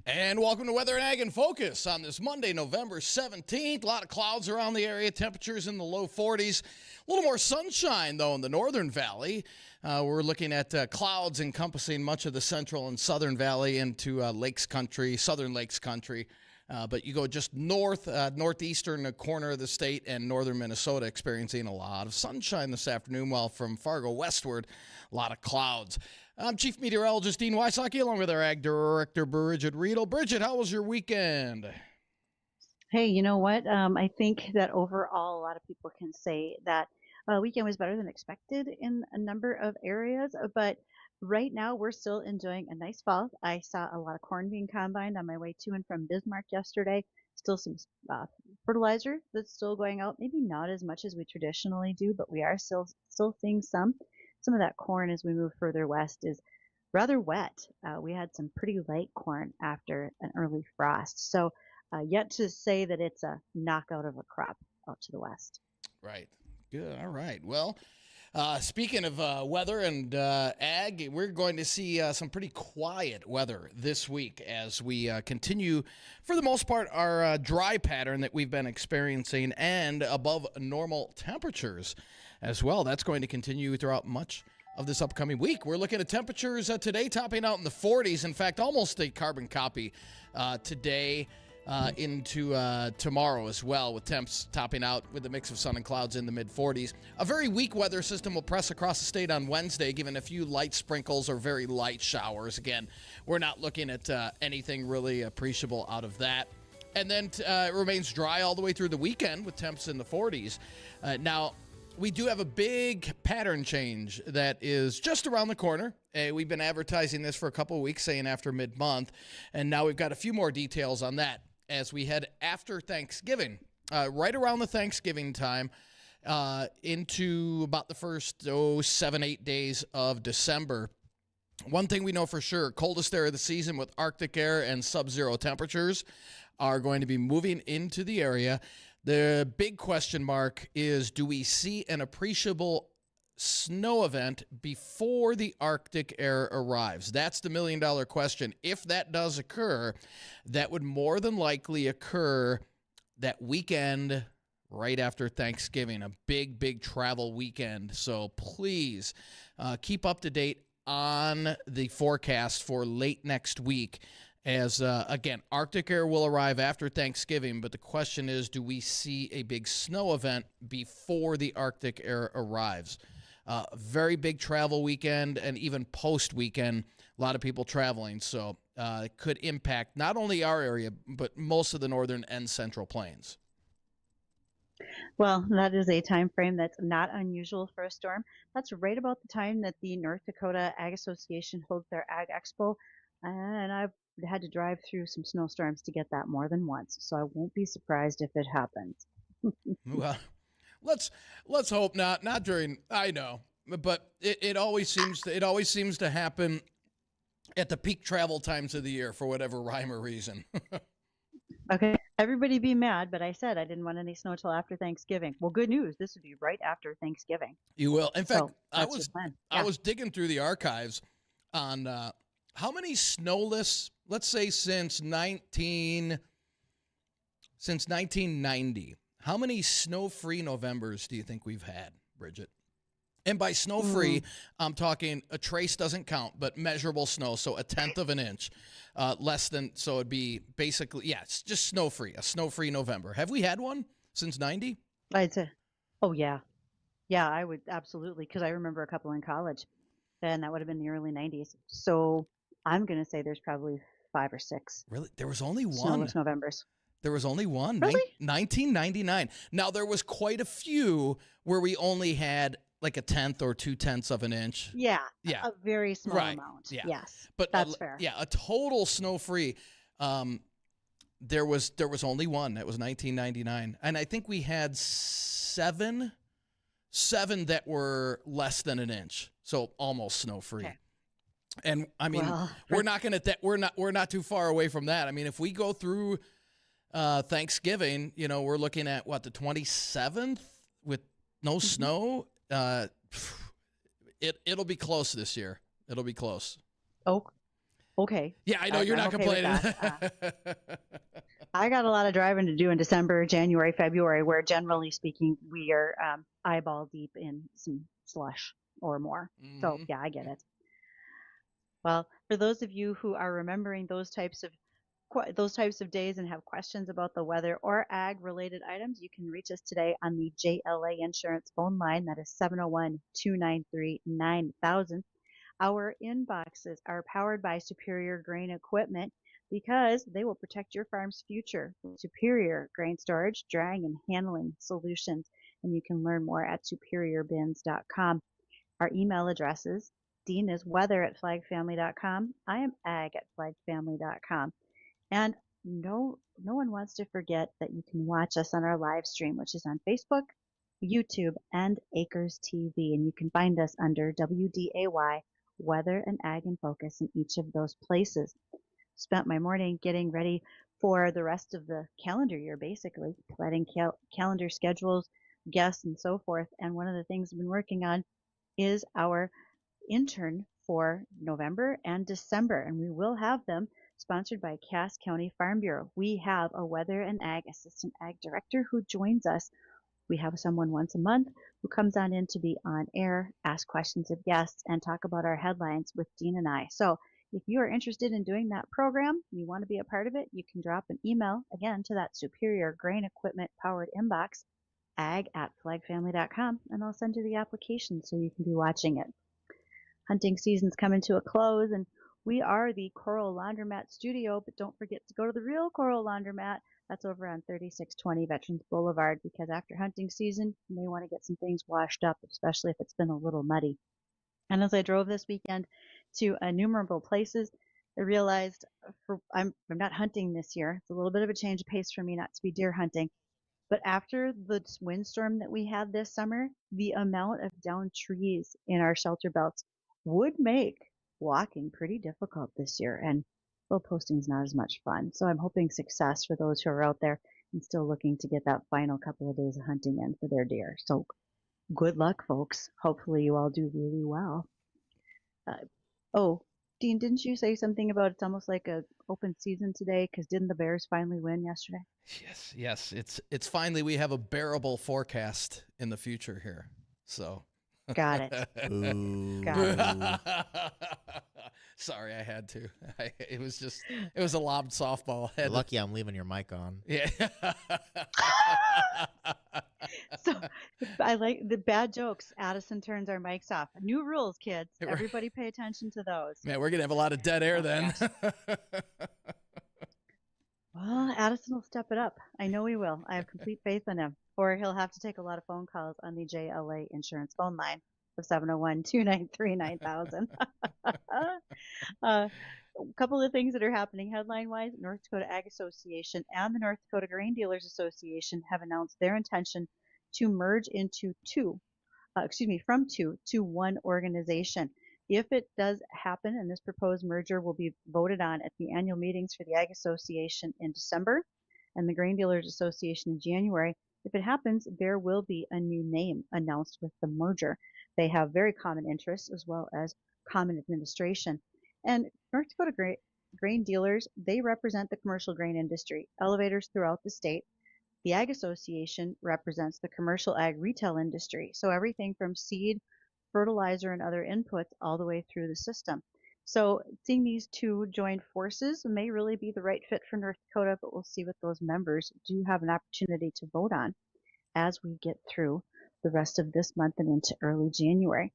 And welcome to Weather and Ag in Focus on this Monday, November 17th. A lot of clouds around the area, temperatures in the low 40s. A little more sunshine, though, in the northern valley. We're looking at clouds encompassing much of the central and southern valley into lakes country, southern lakes country. But you go just northeastern corner of the state and northern Minnesota experiencing a lot of sunshine this afternoon, while from Fargo westward, a lot of clouds. I'm Chief Meteorologist Dean Wysocki, along with our Ag Director, Bridgette Readel. Bridgette, how was your weekend? Hey, you know what? I think that overall, a lot of people can say that weekend was better than expected in a number of areas. But right now, we're still enjoying a nice fall. I saw a lot of corn being combined on my way to and from Bismarck yesterday. Still some fertilizer that's still going out. Maybe not as much as we traditionally do, but we are still seeing some. Some of that corn as we move further west is rather wet. We had some pretty light corn after an early frost. So yet to say that it's a knockout of a crop out to the west. Right. Good. All right. Well, speaking of weather and ag, we're going to see some pretty quiet weather this week as we continue, for the most part, our dry pattern that we've been experiencing and above normal temperatures as well. That's going to continue throughout much of this upcoming week. We're looking at temperatures today topping out in the 40s. In fact, almost a carbon copy today into tomorrow as well, with temps topping out with a mix of sun and clouds in the mid-40s. A very weak weather system will press across the state on Wednesday, giving a few light sprinkles or very light showers. Again, we're not looking at anything really appreciable out of that. And then it remains dry all the way through the weekend with temps in the 40s. Now, we do have a big pattern change that is just around the corner. We've been advertising this for a couple of weeks, saying after mid-month, and now we've got a few more details on that as we head after Thanksgiving, right around the Thanksgiving time, into about the first 7-8 days of December. One thing we know for sure, coldest area of the season with Arctic air and sub-zero temperatures are going to be moving into the area. The big question mark is, do we see an appreciable snow event before the Arctic air arrives? That's the million-dollar question. If that does occur, that would more than likely occur that weekend right after Thanksgiving, a big, big travel weekend. So please keep up to date on the forecast for late next week. As, again, Arctic air will arrive after Thanksgiving, but the question is, do we see a big snow event before the Arctic air arrives? Very big travel weekend, and even post-weekend, a lot of people traveling. So it could impact not only our area, but most of the northern and central plains. Well, that is a time frame that's not unusual for a storm. That's right about the time that the North Dakota Ag Association holds their Ag Expo, and I've had to drive through some snowstorms to get that more than once, so I won't be surprised if it happens. Well, let's hope not. Not during, I know, but it always seems to happen at the peak travel times of the year for whatever rhyme or reason. Okay, everybody be mad, but I said I didn't want any snow till after Thanksgiving. Well, good news, this would be right after Thanksgiving. You will. In fact, So that's your plan. I was digging through the archives on how many snowless, let's say since 1990, how many snow-free Novembers do you think we've had, Bridgette? And by snow-free, I'm talking a trace doesn't count, but measurable snow, so a tenth of an inch, less than, so it'd be basically, yeah, it's just snow-free, a snow-free November. Have we had one since 90? I'd say, oh yeah. Yeah, I would absolutely, because I remember a couple in college, and that would have been the early 90s. So I'm going to say there's probably 5 or 6 Really? There was only one. snowless Novembers. There was only one. Really? 1999. Now, there was quite a few where we only had like a tenth or 2/10 of an inch. Yeah, Yeah. a very small Right. amount. Yeah. Yes, But that's fair. Yeah, a total snow-free. There was only one. That was 1999, and I think we had seven that were less than an inch, so almost snow-free. Okay. And I mean, Well, we're not going to we're not too far away from that. I mean, if we go through Thanksgiving, we're looking at what, the 27th with no snow. It'll be close this year. It'll be close. Oh, Okay. Yeah, I know you're I'm not okay with complaining. that. I got a lot of driving to do in December, January, February, where generally speaking, we are eyeball deep in some slush or more. So Mhm. yeah, I get it. Well, for those of you who are remembering those types of days and have questions about the weather or ag related items, you can reach us today on the JLA Insurance phone line. That is 701-293-9000. Our inboxes are powered by Superior Grain Equipment because they will protect your farm's future with superior grain storage, drying, and handling solutions. And you can learn more at superiorbins.com. Our email addresses: Dean is weather@flagfamily.com. I am ag@flagfamily.com. And no one wants to forget that you can watch us on our live stream, which is on Facebook, YouTube, and Acres TV. And you can find us under WDAY, Weather and Ag in Focus, in each of those places. Spent my morning getting ready for the rest of the calendar year, basically, planning calendar schedules, guests, and so forth. And one of the things I've been working on is our intern for November and December, and we will have them sponsored by Cass County Farm Bureau. We have a weather and ag assistant ag director who joins us. We have someone once a month who comes on in to be on air, ask questions of guests, and talk about our headlines with Dean and I. So if you are interested in doing that program, you want to be a part of it, you can drop an email again to that Superior Grain Equipment powered inbox, ag@flagfamily.com, and I'll send you the application so you can be watching it. Hunting season's coming to a close, and we are the Coral Laundromat Studio, but don't forget to go to the real Coral Laundromat. That's over on 3620 Veterans Boulevard, because after hunting season, you may want to get some things washed up, especially if it's been a little muddy. And as I drove this weekend to innumerable places, I realized I'm not hunting this year. It's a little bit of a change of pace for me not to be deer hunting. But after the windstorm that we had this summer, the amount of downed trees in our shelter belts would make walking pretty difficult this year. And well, posting's not as much fun. So I'm hoping success for those who are out there and still looking to get that final couple of days of hunting in for their deer. So good luck, folks. Hopefully you all do really well. Oh, Dean, didn't you say something about it's almost like a open season today? Because didn't the Bears finally win yesterday? Yes. It's finally we have a bearable forecast in the future here. So Got it. Ooh. Got it. Sorry, I had to. It was a lobbed softball. You're lucky I'm leaving your mic on. Yeah. So I like the bad jokes. Addison turns our mics off. New rules, kids. Right. Everybody pay attention to those. Man, we're gonna have a lot of dead air Oh, then. Well, Addison will step it up. I know he will. I have complete faith in him. Or he'll have to take a lot of phone calls on the JLA Insurance phone line of 701-293-9000. A couple of things that are happening headline-wise: North Dakota Ag Association and the North Dakota Grain Dealers Association have announced their intention to merge into from two to one organization. If it does happen, and this proposed merger will be voted on at the annual meetings for the Ag Association in December and the Grain Dealers Association in January, if it happens, there will be a new name announced with the merger. They have very common interests as well as common administration. And North Dakota grain dealers, they represent the commercial grain industry, elevators throughout the state. The Ag Association represents the commercial ag retail industry, so everything from seed, fertilizer, and other inputs all the way through the system. So seeing these two join forces may really be the right fit for North Dakota, but we'll see what those members do have an opportunity to vote on as we get through the rest of this month and into early January.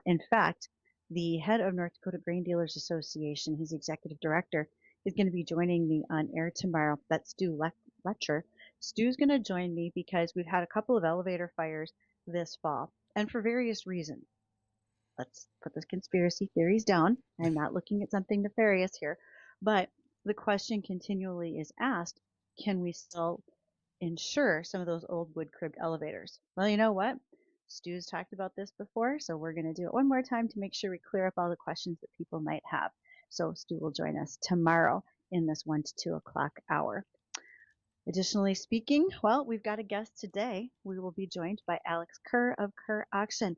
In fact, the head of North Dakota Grain Dealers Association, he's executive director, is going to be joining me on air tomorrow. That's Stu Letcher. Stu's going to join me because we've had a couple of elevator fires this fall, and for various reasons. Let's put the conspiracy theories down. I'm not looking at something nefarious here, but the question continually is asked, can we still insure some of those old wood cribbed elevators? Well, you know what? Stu's talked about this before, so we're going to do it one more time to make sure we clear up all the questions that people might have. So Stu will join us tomorrow in this 1 to 2 o'clock hour. Additionally speaking, well, we've got a guest today. We will be joined by Alex Kerr of Kerr Auction.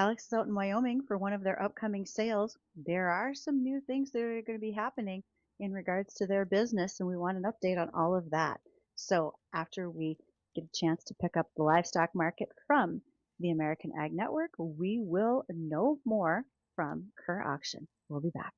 Alex is out in Wyoming for one of their upcoming sales. There are some new things that are going to be happening in regards to their business, and we want an update on all of that. So after we get a chance to pick up the livestock market from the American Ag Network, we will know more from Kerr Auction. We'll be back.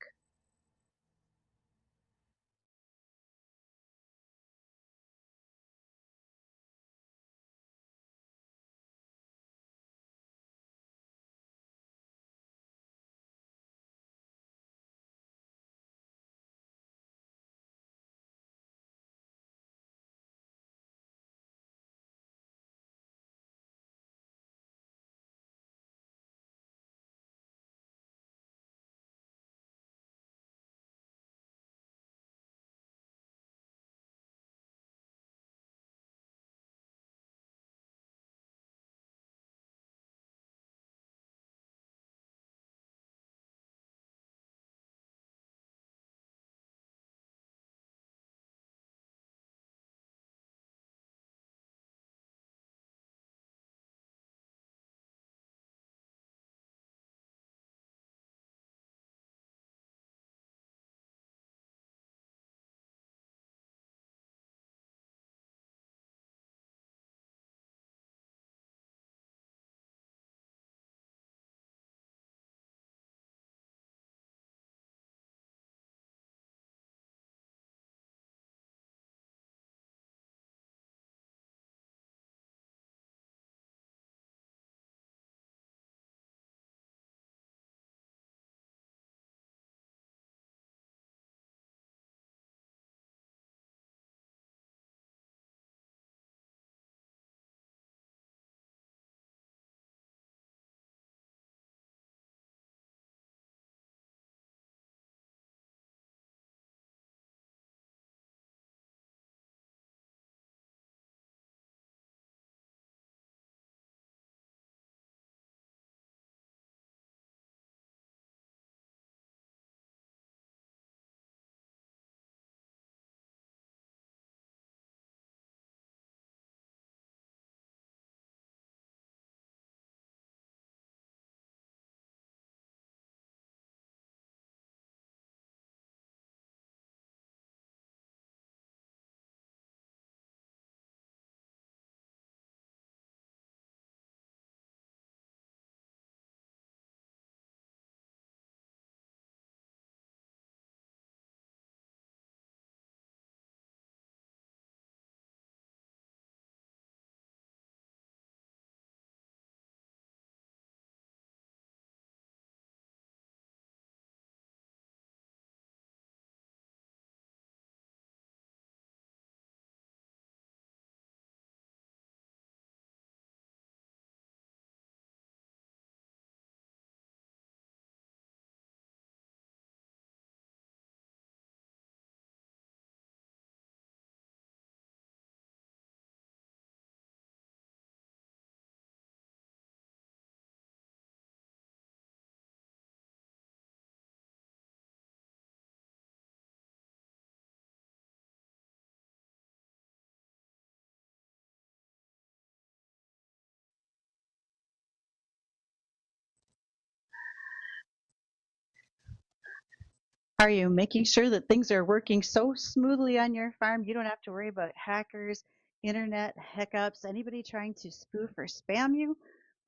Are you making sure that things are working so smoothly on your farm you don't have to worry about hackers, internet hiccups, anybody trying to spoof or spam you?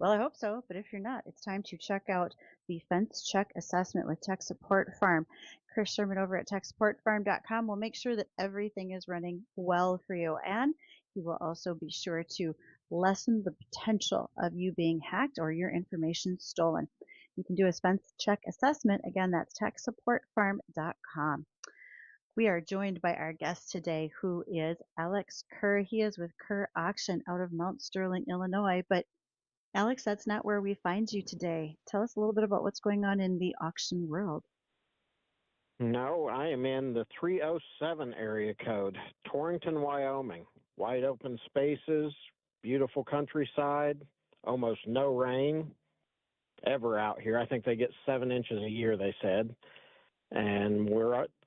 Well, I hope so, but if you're not, it's time to check out the Fence Check Assessment with Tech Support Farm. Chris Sherman over at TechSupportFarm.com will make sure that everything is running well for you, and he will also be sure to lessen the potential of you being hacked or your information stolen. You can do a fence check assessment. Again, that's techsupportfarm.com. We are joined by our guest today, who is Alex Kerr. He is with Kerr Auction out of Mount Sterling, Illinois. But Alex, that's not where we find you today. Tell us a little bit about what's going on in the auction world. No, I am in the 307 area code, Torrington, Wyoming. Wide open spaces, beautiful countryside, almost no rain ever out here. I think they get 7 inches a year, they said. And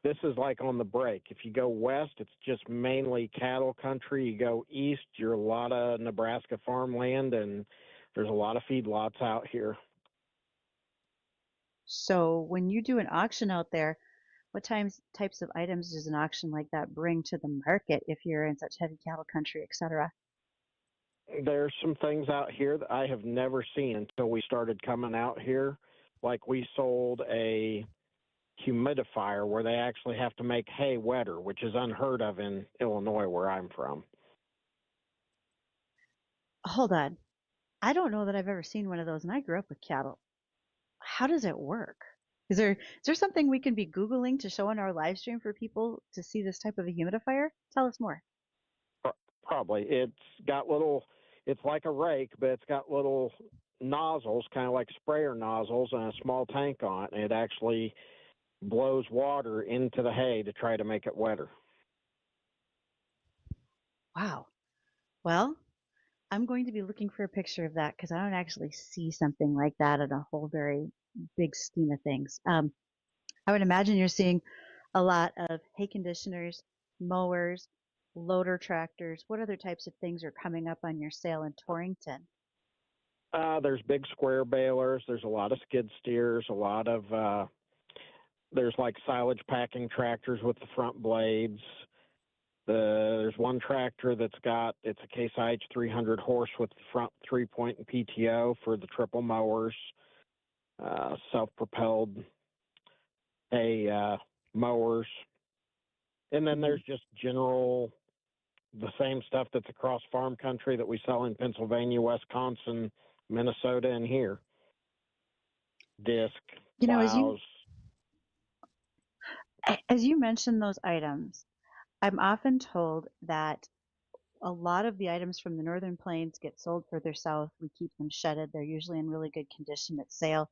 this is like on the break. If you go west, it's just mainly cattle country. You go east, you're a lot of Nebraska farmland, and there's a lot of feedlots out here. So when you do an auction out there, what types of items does an auction like that bring to the market if you're in such heavy cattle country, et cetera? There's some things out here that I have never seen until we started coming out here. Like we sold a humidifier where they actually have to make hay wetter, which is unheard of in Illinois, where I'm from. Hold on. I don't know that I've ever seen one of those, and I grew up with cattle. How does it work? Is there something we can be Googling to show on our live stream for people to see this type of a humidifier? Tell us more. Probably. It's like a rake, but it's got little nozzles, kind of like sprayer nozzles, and a small tank on it, and it actually blows water into the hay to try to make it wetter. Wow. Well, I'm going to be looking for a picture of that because I don't actually see something like that in a whole very big scheme of things. I would imagine you're seeing a lot of hay conditioners, mowers, loader tractors. What other types of things are coming up on your sale in Torrington? There's big square balers. There's a lot of skid steers. There's like silage packing tractors with the front blades. There's one tractor it's a Case IH 300 horse with the front 3-point and PTO for the triple mowers, self-propelled hay mowers. And then there's just the same stuff that's across farm country that we sell in Pennsylvania, Wisconsin, Minnesota, and here. Disc, plows. As you mentioned those items, I'm often told that a lot of the items from the northern plains get sold further south. We keep them shedded. They're usually in really good condition at sale.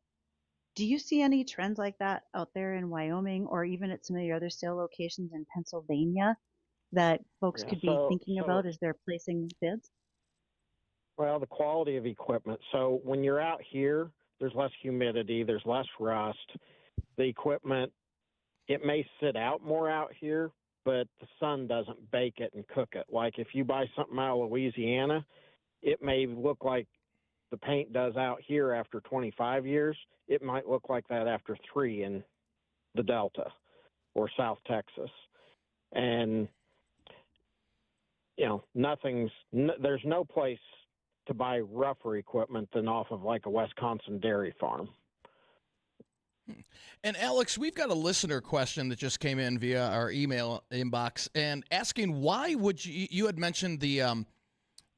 Do you see any trends like that out there in Wyoming or even at some of your other sale locations in Pennsylvania that folks could be thinking about as they're placing bids? Well, the quality of equipment. So when you're out here, there's less humidity, there's less rust. The equipment, it may sit out more out here, but the sun doesn't bake it and cook it. Like if you buy something out of Louisiana, it may look like the paint does out here after 25 years. It might look like that after 3 in the Delta or South Texas. And, there's no place to buy rougher equipment than off of like a Wisconsin dairy farm. And Alex, we've got a listener question that just came in via our email inbox and asking why would you had mentioned the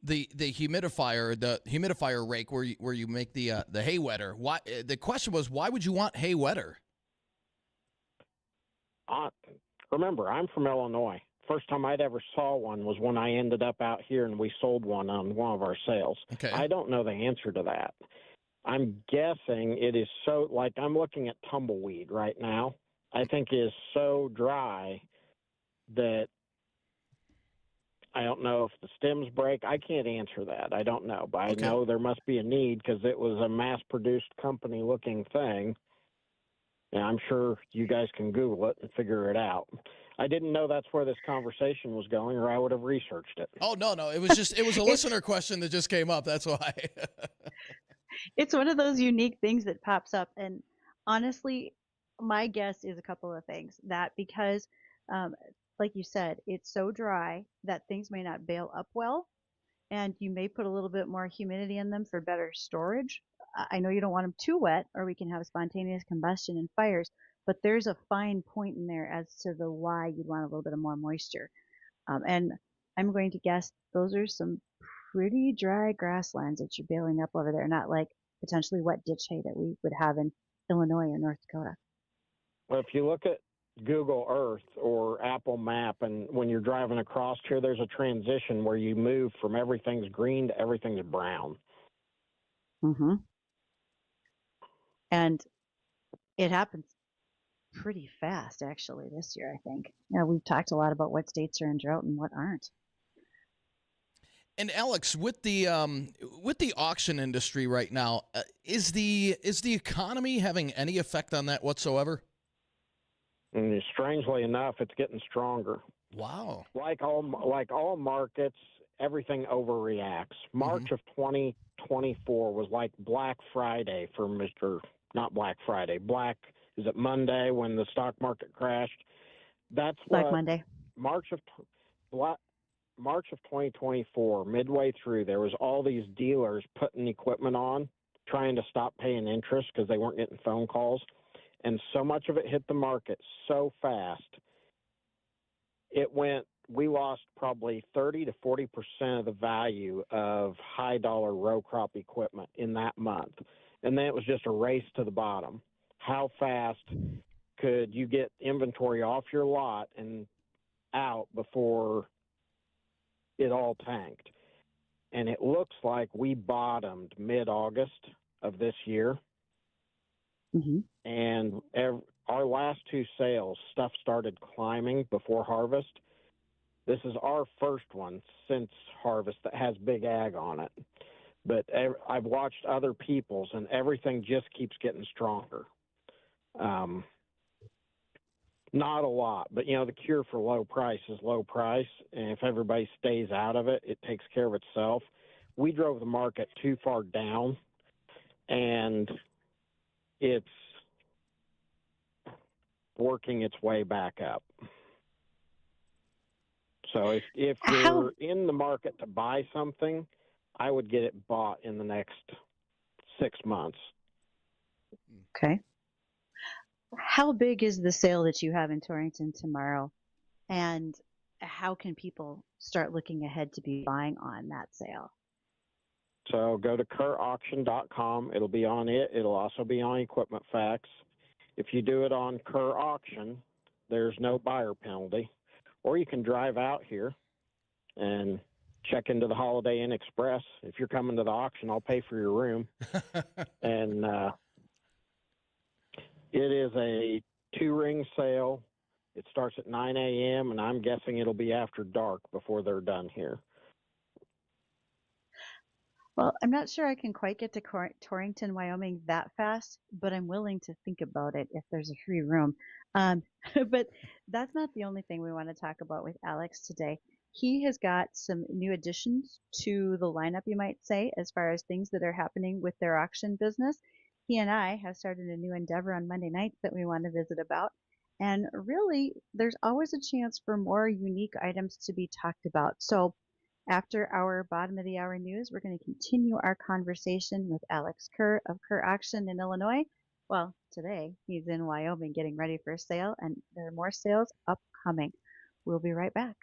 humidifier rake where you make the hay wetter. Why the question was why would you want hay wetter? Remember, I'm from Illinois. First time I'd ever saw one was when I ended up out here and we sold one on one of our sales. Okay. I don't know the answer to that. I'm guessing it is so, like I'm looking at tumbleweed right now. I think it is so dry that I don't know if the stems break. I can't answer that. I don't know, but Okay. I know there must be a need because it was a mass-produced company-looking thing. And I'm sure you guys can Google it and figure it out. I didn't know that's where this conversation was going, or I would have researched it. Oh, no. It was a listener question that just came up. That's why. It's one of those unique things that pops up. And honestly, my guess is a couple of things. That because, like you said, it's so dry that things may not bale up well. And you may put a little bit more humidity in them for better storage. I know you don't want them too wet or we can have spontaneous combustion and fires, but there's a fine point in there as to the why you'd want a little bit of more moisture. And I'm going to guess those are some pretty dry grasslands that you're baling up over there, not like potentially wet ditch hay that we would have in Illinois or North Dakota. Well, if you look at Google Earth or Apple Map, and when you're driving across here, there's a transition where you move from everything's green to everything's brown. Mm-hmm. And it happens pretty fast, actually, this year, I think. We've talked a lot about what states are in drought and what aren't. And Alex, with the auction industry right now, is the economy having any effect on that whatsoever? And strangely enough, it's getting stronger. Wow. Like all markets, everything overreacts. March of 2024 was like Black Friday for Mr. not Black Friday. Is it Monday when the stock market crashed? That's Black what Monday. March of 2024, midway through, there was all these dealers putting equipment on, trying to stop paying interest because they weren't getting phone calls. And so much of it hit the market so fast, we lost probably 30 to 40% of the value of high dollar row crop equipment in that month. And then it was just a race to the bottom. How fast could you get inventory off your lot and out before it all tanked? And it looks like we bottomed mid-August of this year. Mm-hmm. And our last two sales, stuff started climbing before harvest. This is our first one since harvest that has big ag on it. But I've watched other people's, and everything just keeps getting stronger. Not a lot, but, the cure for low price is low price. And if everybody stays out of it, it takes care of itself. We drove the market too far down, and it's working its way back up. So if you're in the market to buy something, I would get it bought in the next 6 months. Okay. How big is the sale that you have in Torrington tomorrow? And how can people start looking ahead to be buying on that sale? So go to kerrauction.com. It'll be on it. It'll also be on Equipment Facts. If you do it on Kerr Auction, there's no buyer penalty. Or you can drive out here and check into the Holiday Inn Express. If you're coming to the auction, I'll pay for your room. And it is a 2-ring sale. It starts at 9 a.m., and I'm guessing it'll be after dark before they're done here. Well, I'm not sure I can quite get to Torrington, Wyoming that fast, but I'm willing to think about it if there's a free room. But that's not the only thing we want to talk about with Alex today. He has got some new additions to the lineup, you might say, as far as things that are happening with their auction business. He and I have started a new endeavor on Monday nights that we want to visit about. And really, there's always a chance for more unique items to be talked about. So after our bottom of the hour news, we're going to continue our conversation with Alex Kerr of Kerr Auction in Illinois. Well, today he's in Wyoming getting ready for a sale, and there are more sales upcoming. We'll be right back.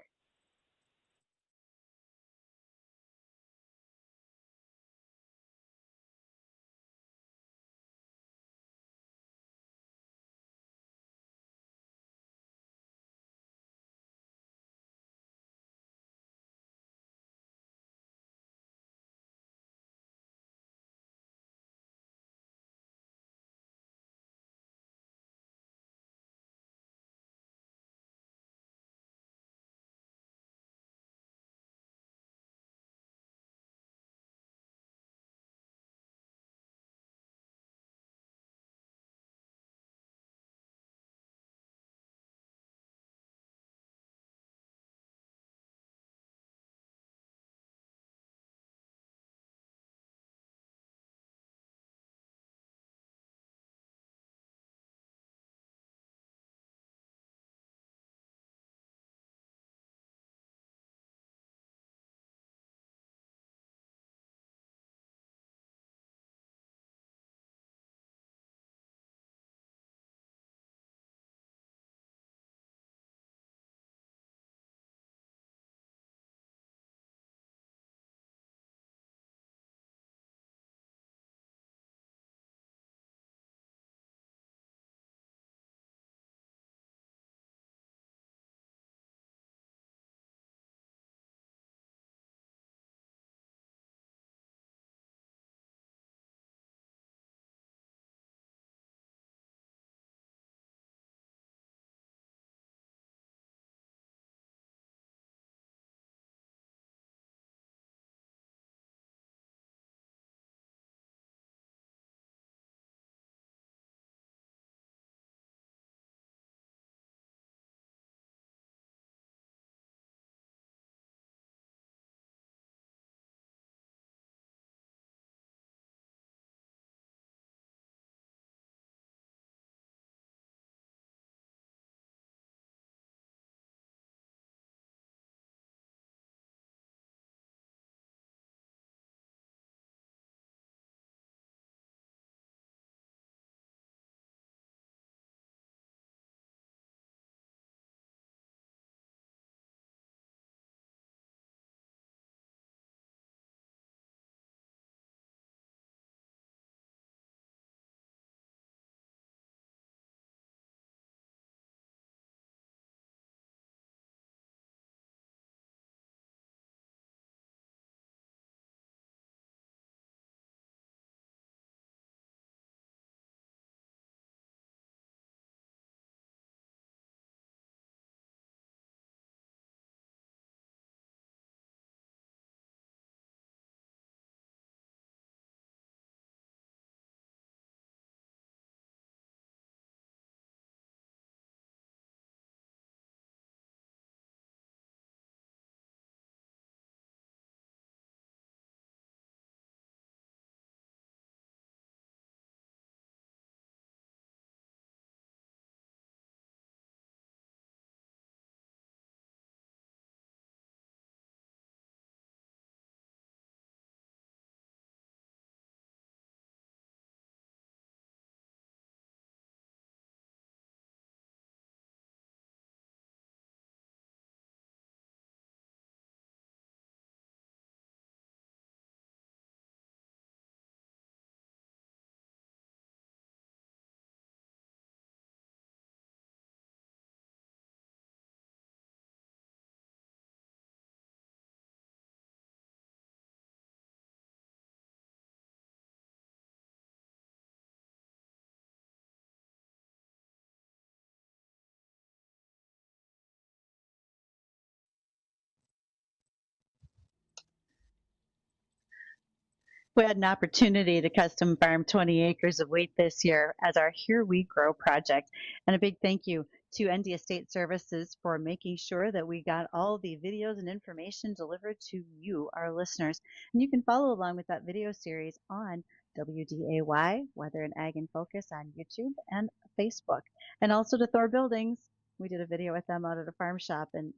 We had an opportunity to custom farm 20 acres of wheat this year as our Here We Grow project. And a big thank you to ND Estate Services for making sure that we got all the videos and information delivered to you, our listeners. And you can follow along with that video series on WDAY, Weather and Ag in Focus on YouTube and Facebook. And also to Thor Buildings. We did a video with them out at a farm shop. And,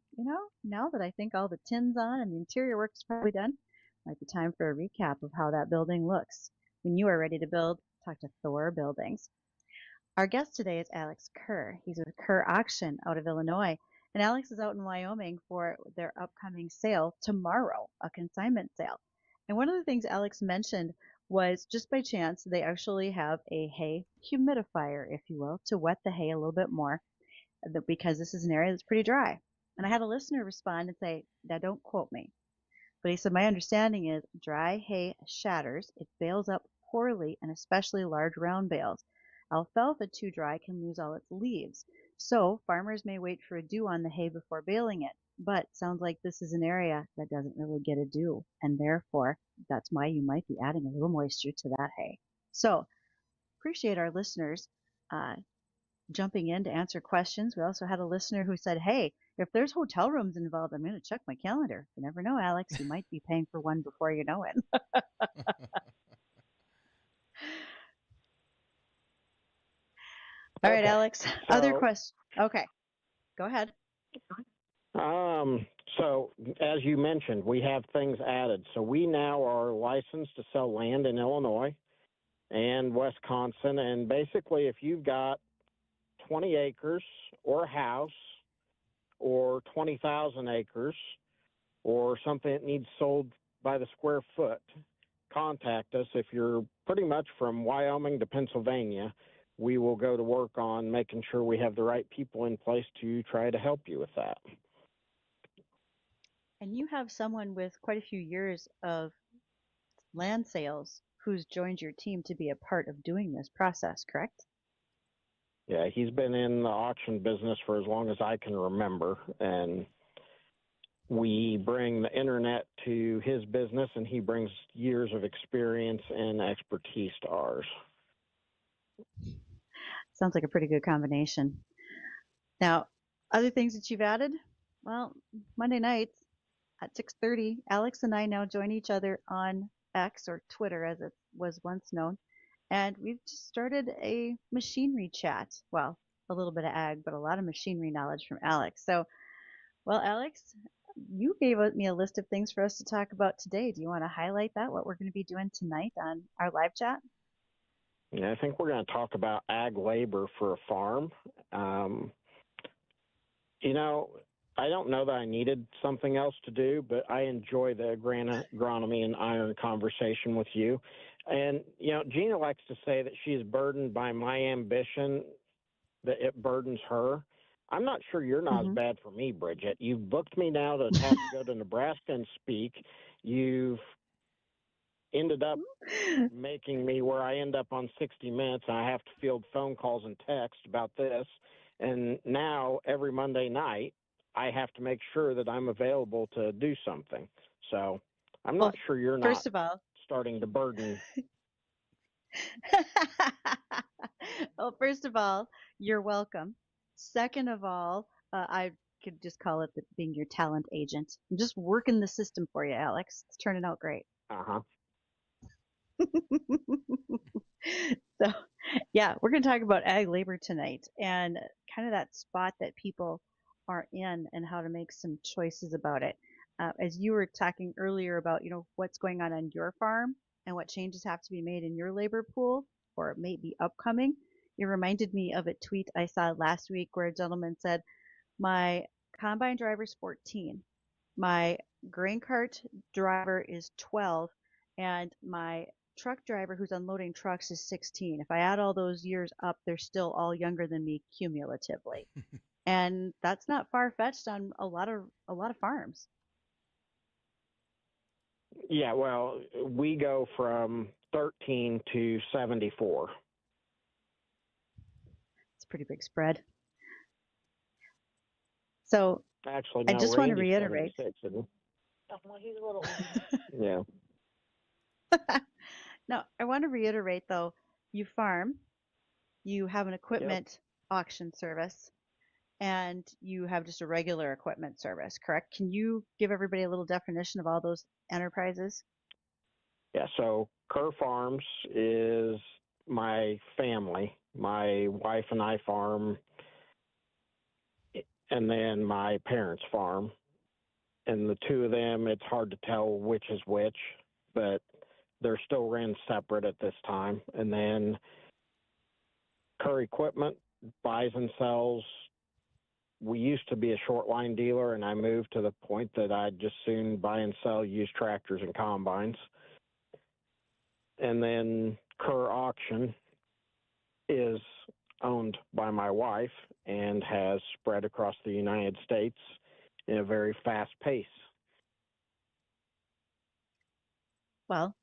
now that I think all the tin's on and the interior work is probably done, might be time for a recap of how that building looks. When you are ready to build, talk to Thor Buildings. Our guest today is Alex Kerr. He's with Kerr Auction out of Illinois. And Alex is out in Wyoming for their upcoming sale tomorrow, a consignment sale. And one of the things Alex mentioned was just by chance, they actually have a hay humidifier, if you will, to wet the hay a little bit more because this is an area that's pretty dry. And I had a listener respond and say, now don't quote me. But he said, my understanding is dry hay shatters. It bales up poorly, and especially large round bales. Alfalfa too dry can lose all its leaves. So farmers may wait for a dew on the hay before baling it. But sounds like this is an area that doesn't really get a dew. And therefore, that's why you might be adding a little moisture to that hay. So appreciate our listeners jumping in to answer questions. We also had a listener who said, hey, if there's hotel rooms involved, I'm going to check my calendar. You never know, Alex. You might be paying for one before you know it. All right, Alex. Other questions? Okay. Go ahead. So as you mentioned, we have things added. So we now are licensed to sell land in Illinois and Wisconsin. And basically, if you've got 20 acres or a house or 20,000 acres or something that needs sold by the square foot, contact us. If you're pretty much from Wyoming to Pennsylvania, we will go to work on making sure we have the right people in place to try to help you with that. And you have someone with quite a few years of land sales who's joined your team to be a part of doing this process, correct? Yeah, he's been in the auction business for as long as I can remember, and we bring the internet to his business, and he brings years of experience and expertise to ours. Sounds like a pretty good combination. Now, other things that you've added? Well, Monday nights at 6:30, Alex and I now join each other on X, or Twitter as it was once known, and we've just started a machinery chat. Well, a little bit of ag, but a lot of machinery knowledge from Alex. So, well, Alex, you gave me a list of things for us to talk about today. Do you want to highlight that, what we're going to be doing tonight on our live chat? Yeah, I think we're going to talk about ag labor for a farm. I don't know that I needed something else to do, but I enjoy the agronomy and iron conversation with you. And, Gina likes to say that she's burdened by my ambition, that it burdens her. I'm not sure you're not as bad for me, Bridgette. You've booked me now to have to go to Nebraska and speak. You've ended up making me where I end up on 60 Minutes, and I have to field phone calls and text about this. And now every Monday night, I have to make sure that I'm available to do something. So I'm not sure you're not first of all, starting to burden. Well, first of all, you're welcome. Second of all, I could just call it being your talent agent. I'm just working the system for you, Alex. It's turning out great. Uh-huh. So, yeah, we're going to talk about ag labor tonight and kind of that spot that people are in and how to make some choices about it. As you were talking earlier about, what's going on your farm and what changes have to be made in your labor pool or it may be upcoming, it reminded me of a tweet I saw last week where a gentleman said, my combine driver's 14, my grain cart driver is 12, and my truck driver who's unloading trucks is 16. If I add all those years up, they're still all younger than me cumulatively. And that's not far-fetched on a lot of farms. Yeah, well, we go from 13 to 74. It's a pretty big spread. So actually, no, I just want to Randy's reiterate. 76, isn't he? Oh, well, he's a little older. Yeah. Now, I want to reiterate though, you farm, you have an Yep. equipment auction service, and you have just a regular equipment service, correct? Can you give everybody a little definition of all those enterprises? Yeah, so Kerr Farms is my family. My wife and I farm, and then my parents farm. And the two of them, it's hard to tell which is which, but they're still ran separate at this time. And then Kerr Equipment buys and sells. We used to be a short line dealer, and I moved to the point that I'd just soon buy and sell used tractors and combines. And then Kerr Auction is owned by my wife and has spread across the United States in a very fast pace. Well,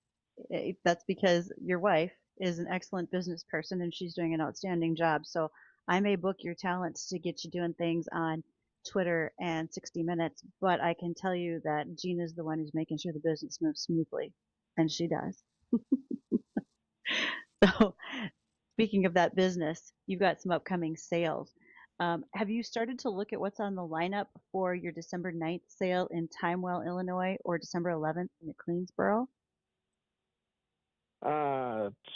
that's because your wife is an excellent business person and she's doing an outstanding job. So I may book your talents to get you doing things on Twitter and 60 Minutes, but I can tell you that Gina's the one who's making sure the business moves smoothly, and she does. So, speaking of that business, you've got some upcoming sales. Have you started to look at what's on the lineup for your December 9th sale in Timewell, Illinois, or December 11th in McLeansboro?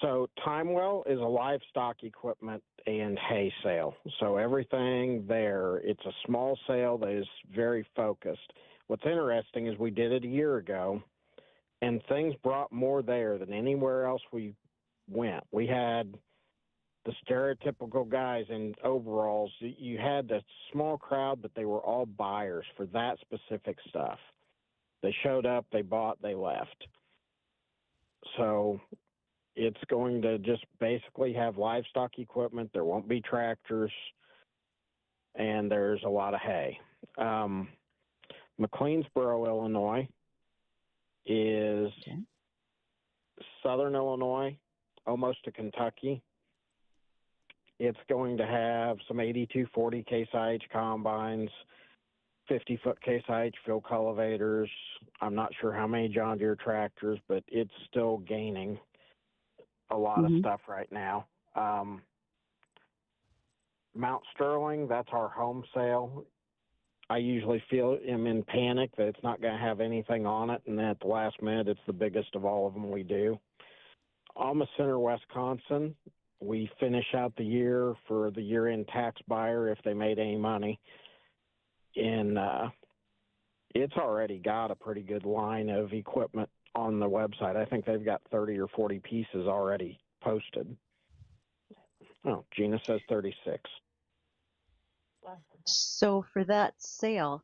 So Timewell is a livestock equipment and hay sale. So everything there, it's a small sale that is very focused. What's interesting is we did it a year ago, and things brought more there than anywhere else we went. We had the stereotypical guys in overalls. You had the small crowd, but they were all buyers for that specific stuff. They showed up, they bought, they left. So it's going to just basically have livestock equipment. There won't be tractors, and there's a lot of hay. McLeansboro, Illinois is Okay. southern Illinois, almost to Kentucky. It's going to have some 8240 Case IH combines, 50-foot Case IH field cultivators. I'm not sure how many John Deere tractors, but it's still gaining a lot of stuff right now. Mount Sterling, that's our home sale. I usually am in panic that it's not going to have anything on it, and then at the last minute, it's the biggest of all of them we do. Alma Center, Wisconsin, we finish out the year for the year-end tax buyer if they made any money. And it's already got a pretty good line of equipment on the website. I think they've got 30 or 40 pieces already posted. Oh, Gina says 36. So for that sale,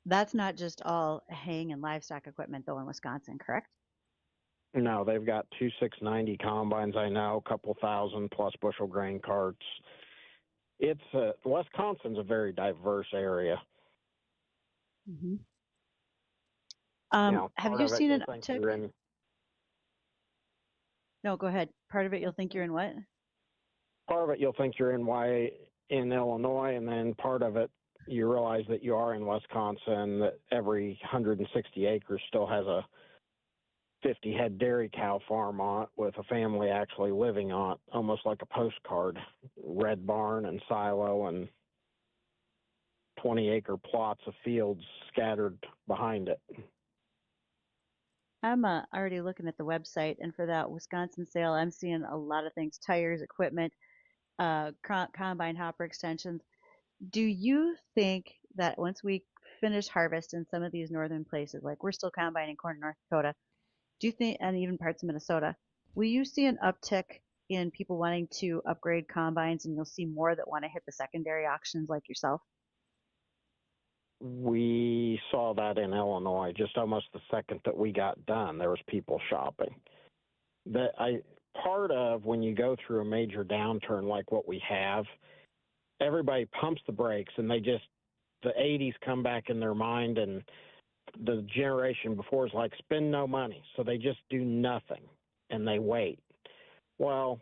that's not just all haying and livestock equipment though in Wisconsin, correct? No, they've got 2690 combines, I know, a couple thousand plus bushel grain carts. Wisconsin's a very diverse area. Mm-hmm. Have Part you of it seen you'll an think uptick? you're in. No, go ahead. Part of it you'll think you're in what? Part of it you'll think you're in Illinois, and then part of it you realize that you are in Wisconsin. That every 160 acres still has a 50-head dairy cow farm on it with a family actually living on it, almost like a postcard. Red barn and silo and 20-acre plots of fields scattered behind it. I'm already looking at the website, and for that Wisconsin sale, I'm seeing a lot of things: tires, equipment, combine hopper extensions. Do you think that once we finish harvest in some of these northern places, like we're still combining corn in North Dakota, do you think, and even parts of Minnesota, will you see an uptick in people wanting to upgrade combines, and you'll see more that want to hit the secondary auctions like yourself? We saw that in Illinois just almost the second that we got done. There was people shopping. Part of when you go through a major downturn like what we have, everybody pumps the brakes, and the 80s come back in their mind, and the generation before is like, spend no money. So they just do nothing, and they wait. Well,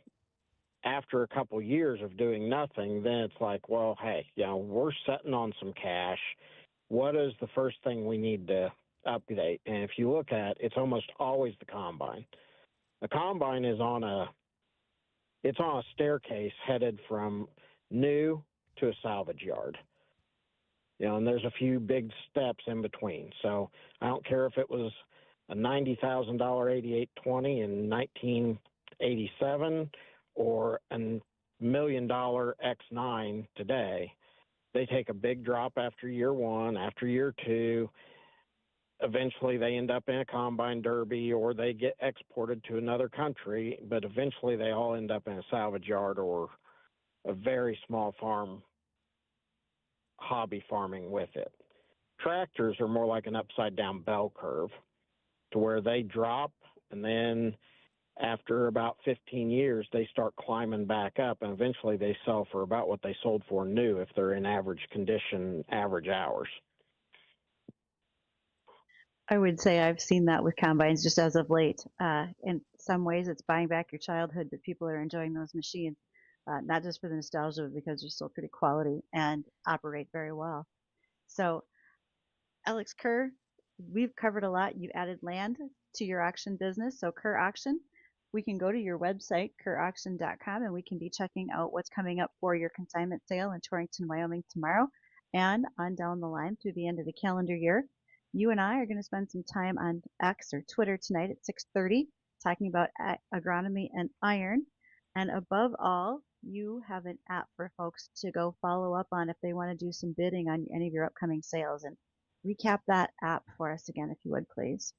after a couple years of doing nothing, then it's like, well, hey, we're sitting on some cash. What is the first thing we need to update? And if you look at it, it's almost always the combine. A combine is on a staircase headed from new to a salvage yard. And there's a few big steps in between. So I don't care if it was a $90,000 8820 in 1987 or a $1 million X9 today. They take a big drop after year one, after year two. Eventually they end up in a combine derby or they get exported to another country, but eventually they all end up in a salvage yard or a very small farm, hobby farming with it. Tractors are more like an upside down bell curve to where they drop and then after about 15 years they start climbing back up and eventually they sell for about what they sold for new if they're in average condition, average hours. I would say I've seen that with combines just as of late. In some ways, it's buying back your childhood, but people are enjoying those machines, not just for the nostalgia, but because they're still pretty quality and operate very well. So, Alex Kerr, we've covered a lot. You added land to your auction business. So, Kerr Auction, we can go to your website, kerrauction.com, and we can be checking out what's coming up for your consignment sale in Torrington, Wyoming tomorrow and on down the line through the end of the calendar year. You and I are going to spend some time on X or Twitter tonight at 6:30 talking about agronomy and iron. And above all, you have an app for folks to go follow up on if they want to do some bidding on any of your upcoming sales. And recap that app for us again, if you would, please.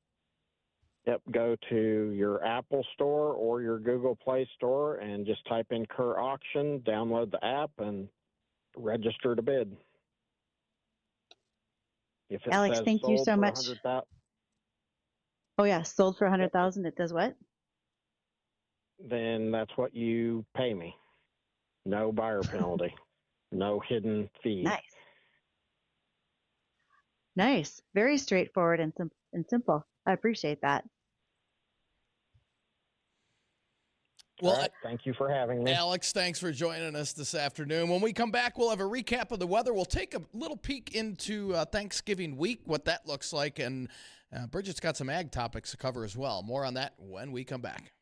Yep, go to your Apple store or your Google Play store and just type in Kerr Auction, download the app, and register to bid. If it Alex, says thank you sold so for much. 100,000, Oh, yeah, sold for 100,000. It does what? then that's what you pay me. No buyer penalty, no hidden fee. Nice. Nice. Very straightforward and simple. I appreciate that. Well, All right, thank you for having me. Alex, thanks for joining us this afternoon. When we come back, we'll have a recap of the weather. We'll take a little peek into Thanksgiving week, what that looks like, and Bridgette's got some ag topics to cover as well. More on that when we come back.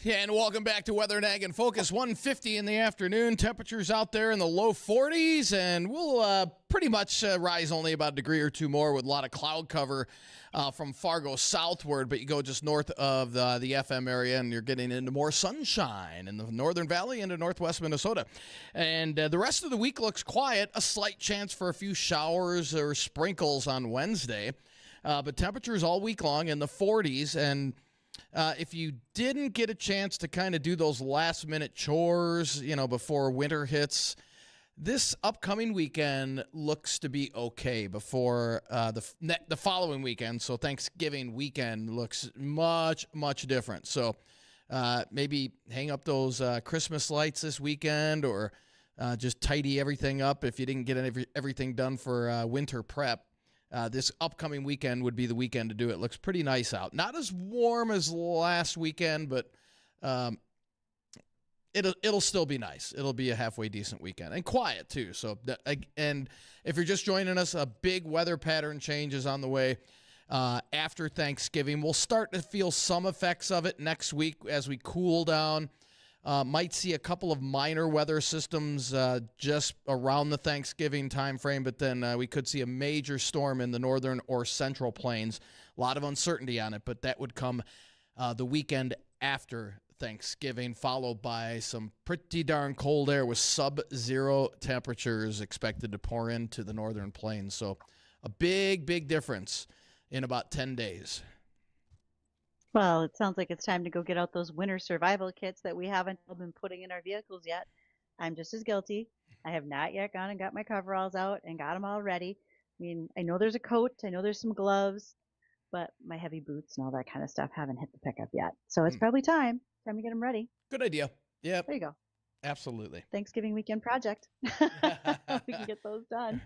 Yeah, and welcome back to Weather and Ag in Focus. 1:50 in the afternoon. Temperatures out there in the low 40s, and we'll pretty much rise only about a degree or two more with a lot of cloud cover from Fargo southward. But you go just north of the FM area, and you're getting into more sunshine in the Northern Valley into northwest Minnesota. And the rest of the week looks quiet. A slight chance for a few showers or sprinkles on Wednesday. But temperatures all week long in the 40s, and if you didn't get a chance to kind of do those last-minute chores, before winter hits, this upcoming weekend looks to be okay before the following weekend. So Thanksgiving weekend looks much, much different. So maybe hang up those Christmas lights this weekend, or just tidy everything up if you didn't get everything done for winter prep. This upcoming weekend would be the weekend to do it. Looks pretty nice out. Not as warm as last weekend, but it'll still be nice. It'll be a halfway decent weekend and quiet too. So and if you're just joining us, a big weather pattern change is on the way after Thanksgiving. We'll start to feel some effects of it next week as we cool down. Might see a couple of minor weather systems just around the Thanksgiving timeframe, but then we could see a major storm in the northern or central plains. A lot of uncertainty on it, but that would come the weekend after Thanksgiving, followed by some pretty darn cold air with sub-zero temperatures expected to pour into the northern plains. So a big, big difference in about 10 days. Well, it sounds like it's time to go get out those winter survival kits that we haven't been putting in our vehicles yet. I'm just as guilty. I have not yet gone and got my coveralls out and got them all ready. I mean, I know there's a coat, I know there's some gloves, but my heavy boots and all that kind of stuff haven't hit the pickup yet. So it's probably time to get them ready. Good idea. Yeah. There you go. Absolutely. Thanksgiving weekend project. We can get those done.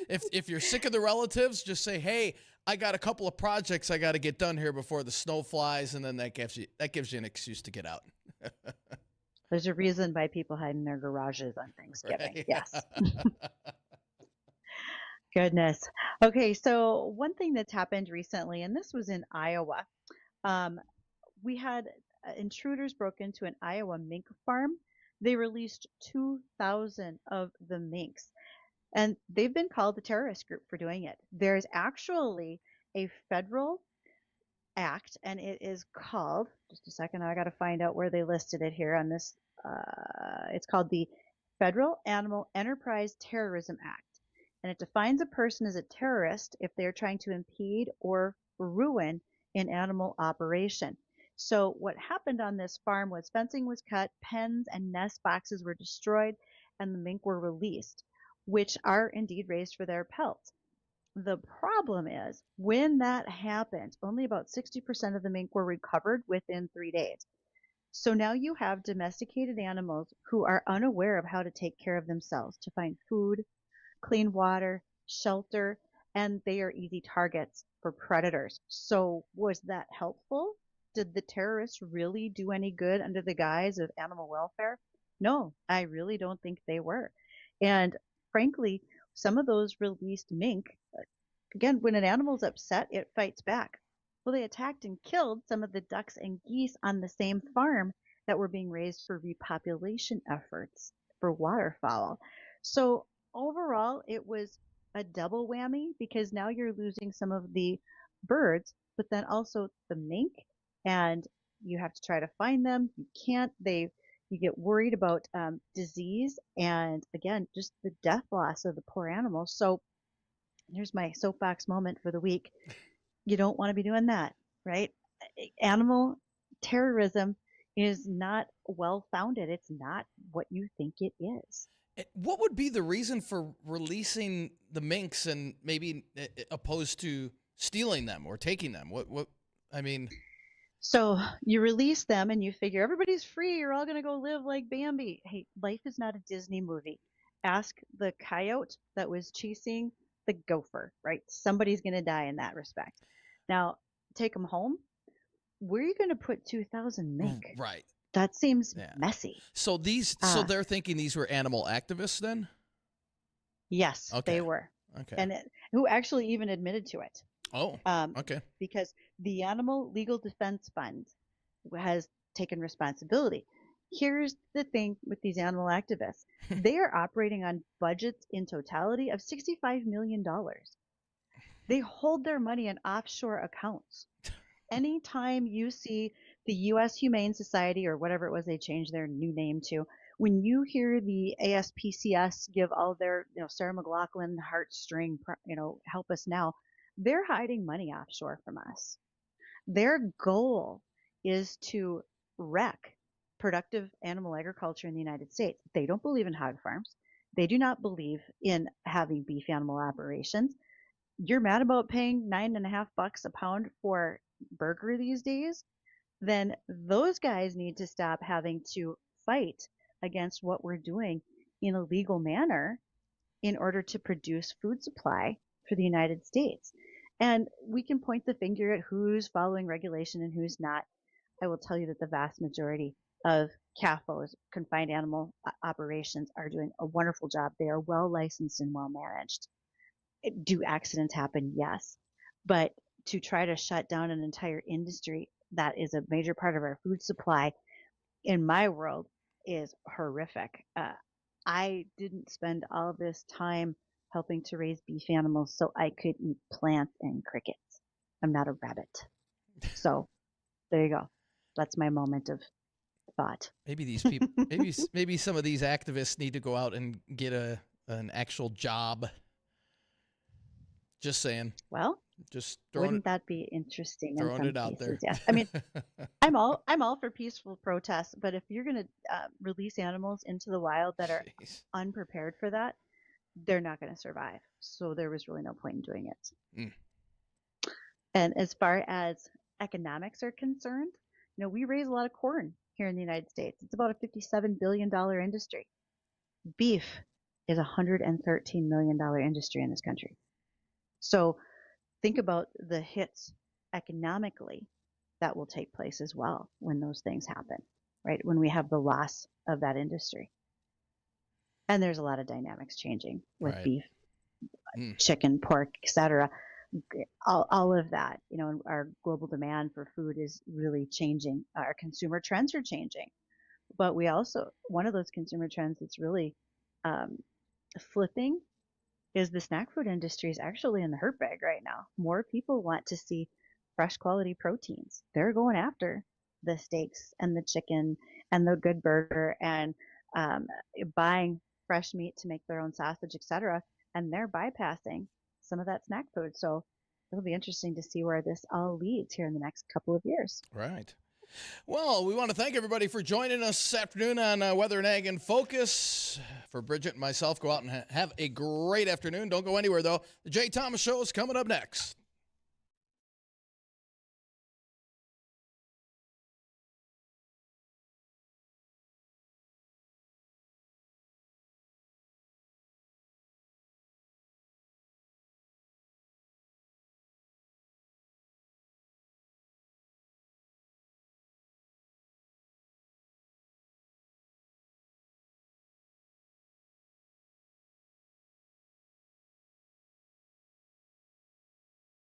If you're sick of the relatives, just say, hey, I got a couple of projects I got to get done here before the snow flies, and then that gives you an excuse to get out. There's a reason why people hide in their garages on Thanksgiving. Right. Yes. Goodness. Okay, so one thing that's happened recently, and this was in Iowa, we had intruders broke into an Iowa mink farm. They released 2,000 of the minks, and they've been called a terrorist group for doing it. There's actually a federal act, and it is called, just a second, I got to find out where they listed it here on this. It's called the Federal Animal Enterprise Terrorism Act, and it defines a person as a terrorist if they're trying to impede or ruin an animal operation. So what happened on this farm was fencing was cut, pens and nest boxes were destroyed, and the mink were released, which are indeed raised for their pelts. The problem is, when that happened, only about 60% of the mink were recovered within 3 days. So now you have domesticated animals who are unaware of how to take care of themselves, to find food, clean water, shelter, and they are easy targets for predators. So was that helpful? Did the terrorists really do any good under the guise of animal welfare? No, I really don't think they were. And frankly, some of those released mink, again, when an animal's upset, it fights back. Well, they attacked and killed some of the ducks and geese on the same farm that were being raised for repopulation efforts for waterfowl. So overall, it was a double whammy, because now you're losing some of the birds, but then also the mink, and you have to try to find them. You can't. You get worried about disease, and again, just the death loss of the poor animals. So here's my soapbox moment for the week. You don't want to be doing that, right? Animal terrorism is not well-founded. It's not what you think it is. What would be the reason for releasing the minks and maybe opposed to stealing them or taking them? I mean... So you release them and you figure everybody's free. You're all going to go live like Bambi. Hey, life is not a Disney movie. Ask the coyote that was chasing the gopher, right? Somebody's going to die in that respect. Now, take them home. Where are you going to put 2,000 mink? Right. That seems messy. So so they're thinking these were animal activists then? Yes, okay. They were. Okay. And who actually even admitted to it. Oh, okay. Because the Animal Legal Defense Fund has taken responsibility. Here's the thing with these animal activists. They are operating on budgets in totality of $65 million. They hold their money in offshore accounts. Anytime you see the U.S. Humane Society or whatever it was they changed their new name to, when you hear the ASPCS give all their, Sarah McLachlan heartstring, help us now, they're hiding money offshore from us. Their goal is to wreck productive animal agriculture in the United States. They don't believe in hog farms. They do not believe in having beef animal operations. You're mad about paying $9.50 a pound for burger these days? Then those guys need to stop having to fight against what we're doing in a legal manner in order to produce food supply for the United States. And we can point the finger at who's following regulation and who's not. I will tell you that the vast majority of CAFOs, confined animal operations, are doing a wonderful job. They are well licensed and well managed. Do accidents happen? Yes. But to try to shut down an entire industry that is a major part of our food supply, in my world, is horrific. I didn't spend all this time helping to raise beef animals so I could eat plants and crickets. I'm not a rabbit. So there you go. That's my moment of thought. Maybe these people, maybe some of these activists need to go out and get an actual job. Just saying. Well, just wouldn't that be interesting? Throwing it out there. Yes. I mean, I'm all for peaceful protests, but if you're going to release animals into the wild that are unprepared for that, they're not going to survive. So there was really no point in doing it. Mm. And as far as economics are concerned, we raise a lot of corn here in the United States. It's about a $57 billion industry. Beef is a $113 million industry in this country. So think about the hits economically that will take place as well when those things happen, right? When we have the loss of that industry. And there's a lot of dynamics changing with beef, chicken, pork, etc. All of that, our global demand for food is really changing. Our consumer trends are changing. But we also, one of those consumer trends that's really flipping is the snack food industry is actually in the hurt bag right now. More people want to see fresh quality proteins. They're going after the steaks and the chicken and the good burger and buying fresh meat to make their own sausage, etc. And they're bypassing some of that snack food. So it'll be interesting to see where this all leads here in the next couple of years. Right. Well, we want to thank everybody for joining us this afternoon on Weather and Ag in Focus. For Bridgette and myself, go out and have a great afternoon. Don't go anywhere, though. The Jay Thomas Show is coming up next.